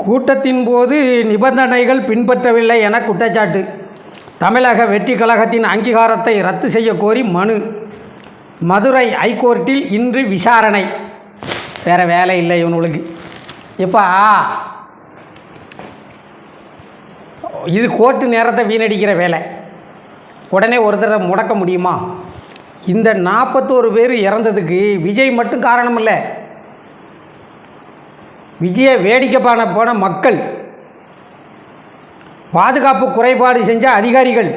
கூட்டத்தின் போது நிபந்தனைகள் பின்பற்றவில்லை என குற்றச்சாட்டு. தமிழக வெற்றி கழகத்தின் அங்கீகாரத்தை ரத்து செய்ய கோரி மனு. மதுரை ஐகோர்ட்டில் இன்று விசாரணை. வேறு வேலை இல்லை இவனுங்களுக்கு. எப்பா இது கோர்ட்டு நேரத்தை வீணடிக்கிற வேலை. உடனே ஒருத்தரை முடக்க முடியுமா? இந்த 41 பேர் இறந்ததுக்கு விஜய் மட்டும் காரணம் இல்லை. விஜயை வேடிக்கை போன மக்கள், பாதுகாப்பு குறைபாடு செஞ்ச அதிகாரிகள்,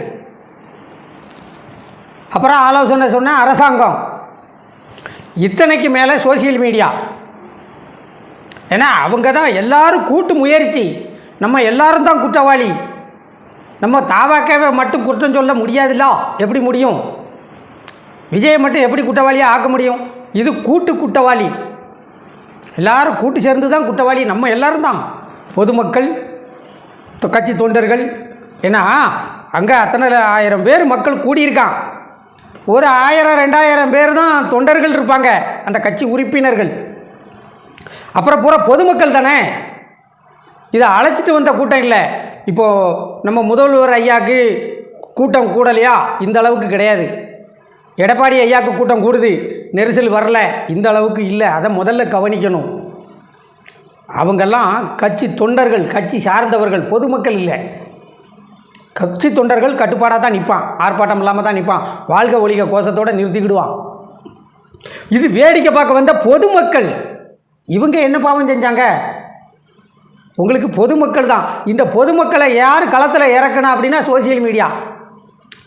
அப்புறம் ஆலோசனை சொன்ன அரசாங்கம், இத்தனைக்கு மேலே சோசியல் மீடியா. ஏன்னா அவங்க தான் எல்லாரும் கூட்டு முயற்சி. நம்ம எல்லாரும் தான் குற்றவாளி. நம்ம தாவாக்கவே மட்டும் குற்றம் சொல்ல முடியாதுல்ல. எப்படி முடியும்? விஜயை மட்டும் எப்படி குற்றவாளியாக ஆக்க முடியும்? இது கூட்டு குற்றவாளி. எல்லாரும் கூட்டு சேர்ந்து தான் குற்றவாளி. நம்ம எல்லாரும் தான், பொதுமக்கள், கட்சி தொண்டர்கள். ஏன்னா அங்கே அத்தனை 1000 பேர் மக்கள் கூடியிருக்கான். ஒரு 1000-2000 பேர் தான் தொண்டர்கள் இருப்பாங்க, அந்த கட்சி உறுப்பினர்கள். அப்புறம் பூரா பொதுமக்கள் தானே. இதை அழைச்சிட்டு வந்த கூட்டம் இல்லை. இப்போது நம்ம முதல்வர் ஐயாவுக்கு கூட்டம் கூடலையா? இந்த அளவுக்கு கிடையாது. எடப்பாடி ஐயாவுக்கு கூட்டம் கூடுது, நெரிசல் வரல, இந்த அளவுக்கு இல்லை. அதை முதல்ல கவனிக்கணும். அவங்கெல்லாம் கட்சி தொண்டர்கள், கட்சி சார்ந்தவர்கள், பொதுமக்கள் இல்லை. கட்சி தொண்டர்கள் கட்டுப்பாடாக தான் நிற்பான், ஆர்ப்பாட்டம் இல்லாமல் தான் நிற்பான், வாழ்க ஒழிக கோஷத்தோடு நிறுத்திக்கிடுவான். இது வேடிக்கை பார்க்க வந்த பொதுமக்கள். இவங்க என்ன பாவம் செஞ்சாங்க? உங்களுக்கு பொதுமக்கள் தான். இந்த பொதுமக்களை யார் களத்தில் இறக்கணும் அப்படின்னா சோசியல் மீடியா.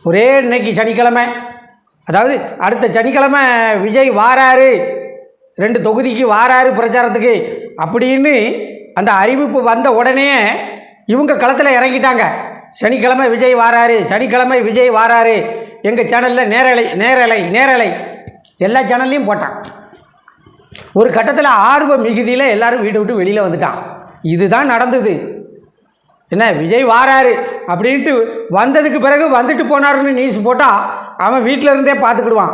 ஒரே இன்னைக்கு சனிக்கிழமை, அதாவது அடுத்த சனிக்கிழமை விஜய் வாராரு, 2 தொகுதிக்கு வாராரு பிரச்சாரத்துக்கு அப்படின்னு அந்த அறிவிப்பு வந்த உடனே இவங்க களத்தில் இறங்கிட்டாங்க. சனிக்கிழமை விஜய் வாராரு, சனிக்கிழமை விஜய் வாராரு. எங்கள் சேனலில் நேரலை எல்லா சேனல்லையும் போட்டான். ஒரு கட்டத்தில் ஆர்வ மிகுதியில் எல்லோரும் வீட்டை விட்டு வெளியில் வந்துட்டான். இதுதான் நடந்தது. என்ன, விஜய் வாராரு அப்படின்ட்டு வந்ததுக்கு பிறகு வந்துட்டு போனாருன்னு நியூஸ் போட்டால் அவன் வீட்டில் இருந்தே பார்த்துக்கிடுவான்.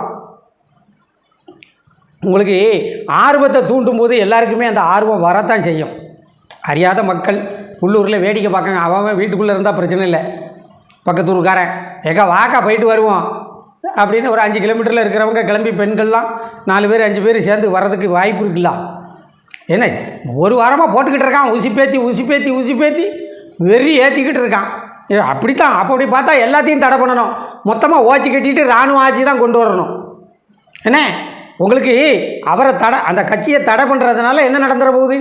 உங்களுக்கு ஆர்வத்தை தூண்டும் போது எல்லாருக்குமே அந்த ஆர்வம் வரத்தான் செய்யும். அறியாத மக்கள் உள்ளூரில் வேடிக்கை பார்க்காங்க. அவன் வீட்டுக்குள்ளே இருந்தால் பிரச்சனை இல்லை. பக்கத்தூருக்காரன் எங்கே வாக்கா போயிட்டு வருவோம் அப்படின்னு ஒரு 5 கிலோமீட்டரில் இருக்கிறவங்க கிளம்பி பெண்கள்லாம் 4 பேர் 5 பேர் சேர்ந்து வர்றதுக்கு வாய்ப்பு இருக்குல்ல. என்ன, ஒரு வாரமாக போட்டுக்கிட்டு இருக்கான், ஊசி பேத்தி வெறி ஏற்றிக்கிட்டு இருக்கான். அப்படித்தான். அப்படி பார்த்தா எல்லாத்தையும் தடை பண்ணணும். மொத்தமாக ஓச்சி கட்டிட்டு இராணுவ ஆட்சி தான் கொண்டு வரணும். என்ன, உங்களுக்கு அவரை அந்த கட்சியை தடை பண்ணுறதுனால என்ன நடந்துட போகுது?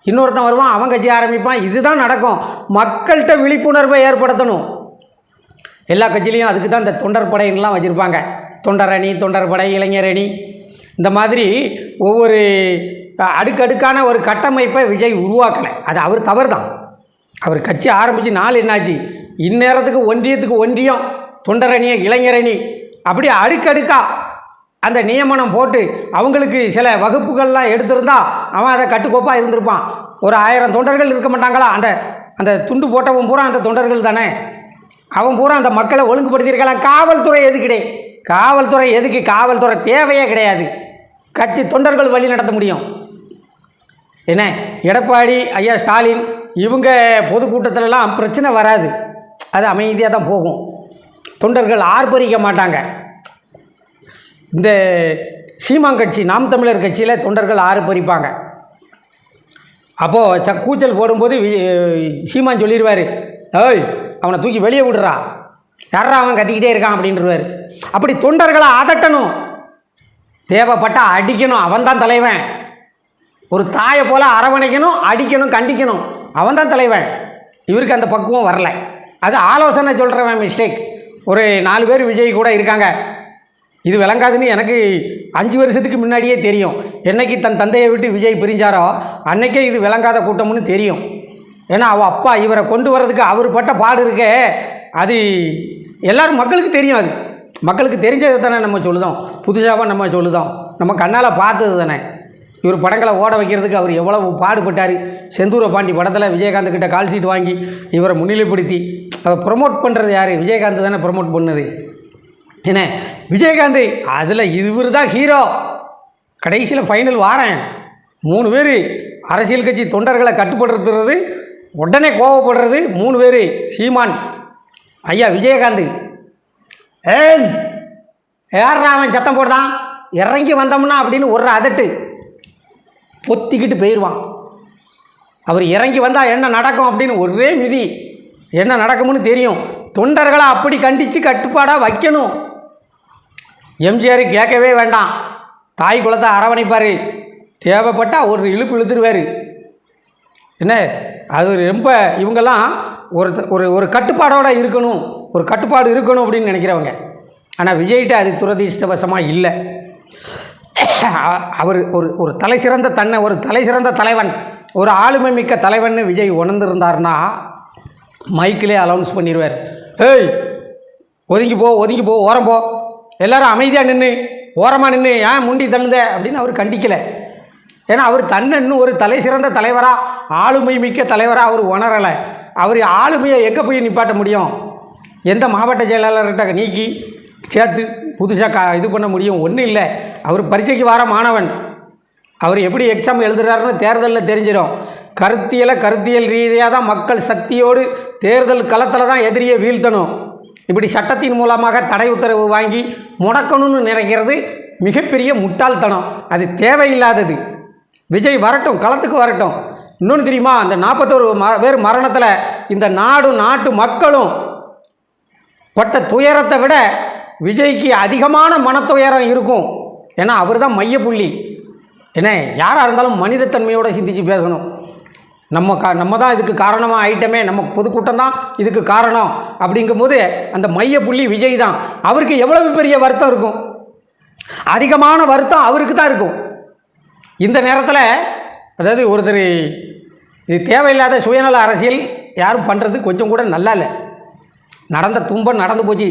இன்னொருத்தன் வருவான், அவன் கட்சி ஆரம்பிப்பான். இதுதான் நடக்கும். மக்கள்கிட்ட விழிப்புணர்வை ஏற்படுத்தணும். எல்லா கட்சியிலையும் அதுக்கு தான் இந்த தொண்டர் படையின்லாம் வச்சுருப்பாங்க. தொண்டர் அணி, தொண்டர் படை, இளைஞர் அணி, இந்த மாதிரி ஒவ்வொரு அடுக்கடுக்கான ஒரு கட்டமைப்பை விஜய் உருவாக்கலை. அது அவர் தவறு தான். அவர் கட்சி ஆரம்பித்து 4 என்னாச்சு? இந்நேரத்துக்கு ஒன்றியத்துக்கு ஒன்றியம், தொண்டரணி, இளைஞரணி, அப்படி அடுக்கடுக்காக அந்த நியமனம் போட்டு அவங்களுக்கு சில வகுப்புகள்லாம் எடுத்திருந்தா அவன் அதை கட்டுக்கோப்பாக இருந்திருப்பான். ஒரு 1000 தொண்டர்கள் இருக்க மாட்டாங்களா? அந்த துண்டு போட்டவன் பூரா அந்த தொண்டர்கள் தானே. அவன் பூரா அந்த மக்களை ஒழுங்குபடுத்தியிருக்கலாம். காவல்துறை எதுக்கிடே? காவல்துறை எதுக்கு? காவல்துறை தேவையே கிடையாது. கட்சி தொண்டர்கள் வழி நடத்த முடியும். என்ன, எடப்பாடி ஐயா, ஸ்டாலின் இவங்க பொதுக்கூட்டத்திலலாம் பிரச்சனை வராது. அது அமைதியாக தான் போகும். தொண்டர்கள் ஆர்ப்பரிக்க மாட்டாங்க. இந்த சீமான் கட்சி, நாம் தமிழர் கட்சியில் தொண்டர்கள் ஆர்ப்பரிப்பாங்க. அப்போது கூச்சல் போடும்போது சீமான் சொல்லிடுவார், ஏய் அவனை தூக்கி வெளியே விடுறா, யாரா அவன் கத்திக்கிட்டே இருக்கான் அப்படின்றவார். அப்படி தொண்டர்களை அதட்டணும், தேவைப்பட்டால் அடிக்கணும். அவன்தான் தலைவன். ஒரு தாயை போல் அரவணைக்கணும், அடிக்கணும், கண்டிக்கணும். அவன் தான் தலைவன். இவருக்கு அந்த பக்குவம் வரலை. அது ஆலோசனை சொல்கிறவன் மிஸ்டேக். ஒரு 4 பேர் விஜய் கூட இருக்காங்க. இது விளங்காதுன்னு எனக்கு 5 வருஷத்துக்கு முன்னாடியே தெரியும். என்னைக்கு தன் தந்தையை விட்டு விஜய் பிரிஞ்சாரோ அன்றைக்கே இது விளங்காத கூட்டம்னு தெரியும். ஏன்னா அவள் அப்பா இவரை கொண்டு வர்றதுக்கு அவர் பட்ட பாடு இருக்கே, அது எல்லோரும் மக்களுக்கு தெரியும். அது மக்களுக்கு தெரிஞ்சது தானே நம்ம சொல்லுதோம், புதுசாக நம்ம சொல்லுதோம், நம்ம கண்ணால் பார்த்தது தானே. இவர் படங்களை ஓட வைக்கிறதுக்கு அவர் எவ்வளவு பாடுபட்டார். செந்தூர பாண்டி படத்தில் விஜயகாந்த் கிட்ட கால் ஷீட் வாங்கி இவரை முன்னிலைப்படுத்தி அதை ப்ரொமோட் பண்ணுறது யார்? விஜயகாந்த் தானே ப்ரொமோட் பண்ணது. என்ன, விஜயகாந்த் அதில் இவர் தான் ஹீரோ. கடைசியில் ஃபைனல் வாரேன் 3 பேர் அரசியல் கட்சி தொண்டர்களை கட்டுப்படுத்துறது, உடனே கோவப்படுறது 3 பேர். சீமான், ஐயா விஜயகாந்த், யாரா அவன் சத்தம் போடுதான், இறங்கி வந்தோம்னா அப்படின்னு ஒரு அதட்டு பொத்திக்கிட்டு போயிடுவான். அவர் இறங்கி வந்தால் என்ன நடக்கும் அப்படின்னு ஒரே மிதி, என்ன நடக்கும்னு தெரியும். தொண்டர்களை அப்படி கண்டித்து கட்டுப்பாடாக வைக்கணும். எம்ஜிஆர் கேட்கவே வேண்டாம், தாய் குலத்தை அரவணைப்பார், தேவைப்பட்டால் ஒரு இழுப்பு இழுத்துருவார். என்ன அது ரொம்ப இவங்கெல்லாம் ஒரு கட்டுப்பாடோடு இருக்கணும், ஒரு கட்டுப்பாடு இருக்கணும் அப்படின்னு நினைக்கிறவங்க. ஆனால் விஜய்கிட்ட அது துரதிர்ஷ்டவசமாக இல்லை. அவர் ஒரு தலை சிறந்த ஒரு தலை சிறந்த தலைவன், ஒரு ஆளுமை மிக்க தலைவன் விஜய் உணர்ந்திருந்தார்னா மைக்கிலே அலௌன்ஸ் பண்ணிடுவார். ஏய் ஒதுங்கி போ, ஓரம் போ, எல்லோரும் அமைதியாக நின்று, ஓரமாக நின்று, ஏன் முண்டி தள்ளுத அப்படின்னு அவர் கண்டிக்கலை. ஏன்னா அவர் தன்னை இன்னும் ஒரு தலை சிறந்த தலைவராக, ஆளுமை மிக்க தலைவராக அவர் உணரலை. அவர் ஆளுமையை எங்கே போய் நிப்பாட்ட முடியும்? எந்த மாவட்ட செயலாளர்கிட்ட நீக்கி சேர்த்து புதுசாக இது பண்ண முடியும்? ஒன்றும் இல்லை. அவர் பரீட்சைக்கு வர மாணவன், அவர் எப்படி எக்ஸாம் எழுதுறாருன்னு தேர்தலில் தெரிஞ்சிடும். கருத்தியல் ரீதியாக தான் மக்கள் சக்தியோடு தேர்தல் களத்தில் தான் எதிரியை வீழ்த்தணும். இப்படி சட்டத்தின் மூலமாக தடை உத்தரவு வாங்கி முடக்கணும்னு நினைக்கிறது மிகப்பெரிய முட்டாள்தனம், அது தேவையில்லாதது. விஜய் வரட்டும், களத்துக்கு வரட்டும். இன்னொன்று தெரியுமா, அந்த 41 பேர் மரணத்தில் இந்த நாட்டு மக்களும் பட்ட துயரத்தை விட விஜய்க்கு அதிகமான மனத்துயரம் இருக்கும். ஏன்னா அவர் தான் மையப்புள்ளி. ஏன்னா யாராக இருந்தாலும் மனிதத்தன்மையோடு சிந்தித்து பேசணும். நம்ம தான் இதுக்கு காரணமாக ஆயிட்டமே, நம்ம பொதுக்கூட்டம் தான் இதுக்கு காரணம் அப்படிங்கும்போது அந்த மையப்புள்ளி விஜய் தான். அவருக்கு எவ்வளவு பெரிய வருத்தம் இருக்கும், அதிகமான வருத்தம் அவருக்கு தான் இருக்கும். இந்த நேரத்தில் அதாவது ஒருத்தர் இது தேவையில்லாத சுயநல அரசியல் யாரும் பண்ணுறது கொஞ்சம் கூட நல்லா இல்லை. நடந்த துன்பம் நடந்து போச்சு.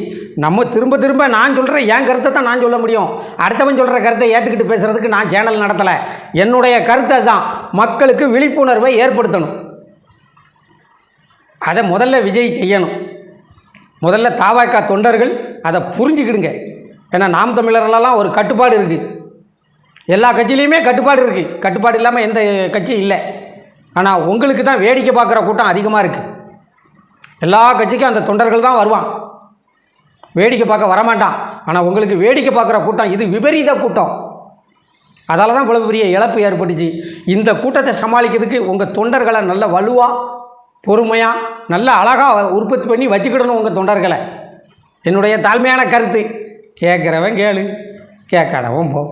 நம்ம திரும்ப நான் சொல்கிறேன், என் கருத்தை தான் நான் சொல்ல முடியும். அடுத்தவன் சொல்கிற கருத்தை ஏற்றுக்கிட்டு பேசுகிறதுக்கு நான் சேனல் நடத்தலை. என்னுடைய கருத்தை தான் மக்களுக்கு விழிப்புணர்வை ஏற்படுத்தணும். அதை முதல்ல விஜய் செய்யணும். முதல்ல தவாக தொண்டர்கள் அதை புரிஞ்சுக்கிடுங்க. ஏன்னா நாம் தமிழர்லாம் ஒரு கட்டுப்பாடு இருக்குது, எல்லா கட்சியிலையுமே கட்டுப்பாடு இருக்குது. கட்டுப்பாடு இல்லாமல் எந்த கட்சியும் இல்லை. ஆனால் உங்களுக்கு தான் வேடிக்கை பார்க்குற கூட்டம் அதிகமாக இருக்குது. எல்லா கட்சிக்கும் அந்த தொண்டர்கள் தான் வருவான், வேடிக்கை பார்க்க வரமாட்டான். ஆனால் உங்களுக்கு வேடிக்கை பார்க்குற கூட்டம் இது விபரீத கூட்டம். அதால் தான் இவ்வளவு பெரிய இழப்பு ஏற்பட்டுச்சு. இந்த கூட்டத்தை சமாளிக்கிறதுக்கு உங்கள் தொண்டர்களை நல்ல வலுவாக, பொறுமையாக, நல்ல அழகாக உற்பத்தி பண்ணி வச்சுக்கிடணும் உங்கள் தொண்டர்களை. என்னுடைய தாழ்மையான கருத்து. கேட்குறவன் கேளு, கேட்காதவன் போ.